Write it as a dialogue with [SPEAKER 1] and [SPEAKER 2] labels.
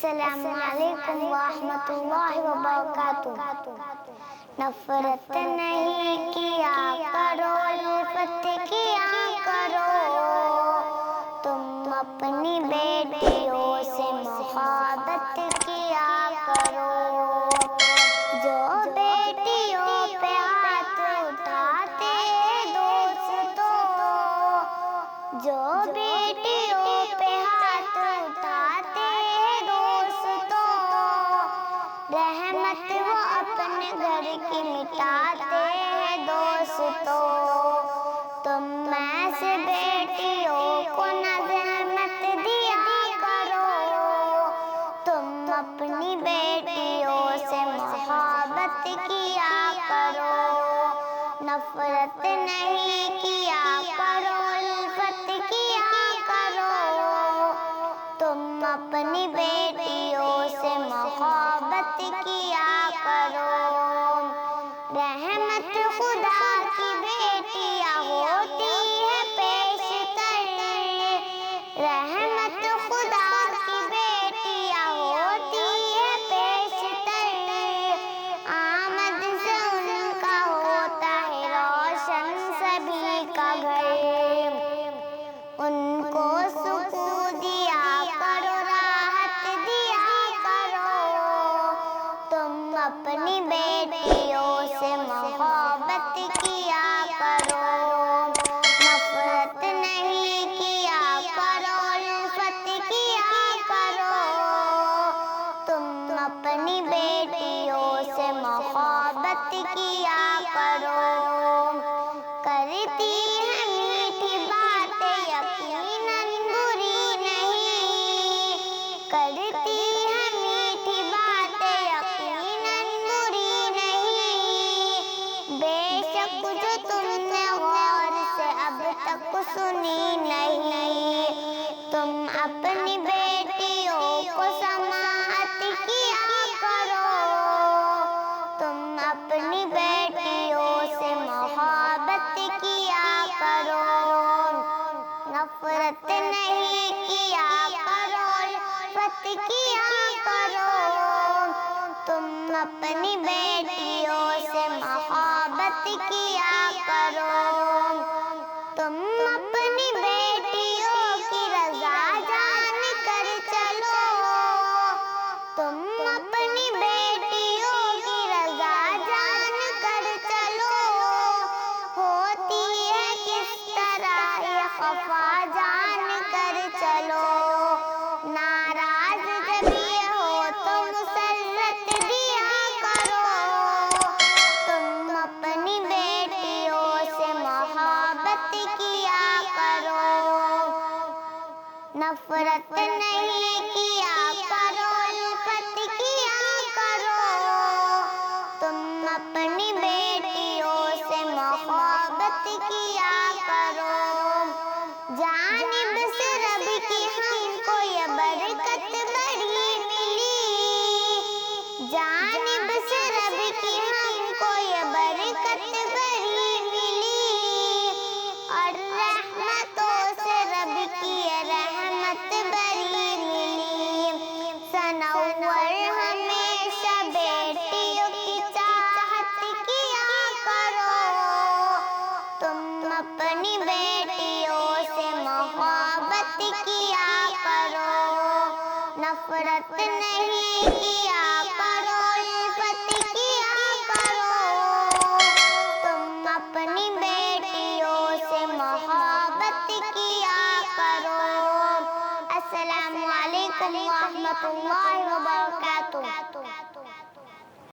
[SPEAKER 1] السلام علیکم ورحمۃ اللہ وبرکاتہ۔ نفرت نہیں کیا کرو، الفت کیا کرو، تم اپنی بیٹیوں سے محبت کیا کرو۔ جو بیٹیوں پہ ہاتھ اٹھاتے دوستوں، جو بیٹیوں پہ ہاتھ اٹھاتے دوستوں، رحمت وہ اپنے گھر کی مٹاتے ہیں دوستوں۔ تم ایسے بیٹیوں کو نہ رحمت دیا کرو، تم اپنی بیٹیوں سے محبت کیا کرو۔ نفرت نہیں کیا کرو، الفت کیا کرو، تم اپنی بیٹیوں سے محبت کیا کرو۔ رحمت خدا کی بیٹیاں ہوتی ہے پیشتر، رحمت خدا کی بیٹیاں ہوتی ہے پیشتر، آمد سے ان کا ہوتا ہے روشن سبھی کا گھر۔ ان کو سکون دیا کرو، راحت دیا کرو، تم اپنی بیٹیوں سے محبت کیا کرو۔ نفرت نہیں کیا کرو، الفت کیا کرو، تم اپنی بیٹیوں سے محبت کیا کرو۔ کرتی ہے میٹھی باتیں یقیناً بری نہیں، کرتی ہے میٹھی باتیں یقیناً بری نہیں، بے شک جو تم نے غور سے اب تک سنی نہیں۔ تم اپنی بیٹیوں کو سماعت کیا کرو، تم اپنی بیٹیوں سے محبت کیا کرو۔ نفرت نہیں کیا کرو، الفت کیا کرو، تم اپنی بیٹیوں سے محبت کیا کرو۔ تم اپنی بیٹیوں کی رضا جان کر چلو، تم اپنی بیٹیوں کی رضا جان کر چلو، ہوتی ہے کس طرح یہ خفا جان کر چلو۔ ناراض جب یہ ہو تو مسرت دیا کرو، تم اپنی بیٹیوں سے محبت کیا کرو۔ نفرت نہیں کیا کرو، الفت کیا کرو، تم اپنی بیٹیوں سے محبت کیا کرو۔ جانب سے رب کی ہم کو یہ برکت بڑی ملی، جانب سے رب کی ہم کو یہ برکت بڑی ملی، اور رحمتوں سے رب کی یہ رحمت بڑی ملی۔ سنور ہمیشہ بیٹیوں کی چاہت کیا کرو، تم اپنی بیٹیوں سے محبت کیا کرو۔ نفرت نہیں کیا کرو، الفت کیا کرو، تم اپنی بیٹیوں سے محبت کیا کرو۔ السلام علیکم ورحمۃ اللہ وبرکاتہ۔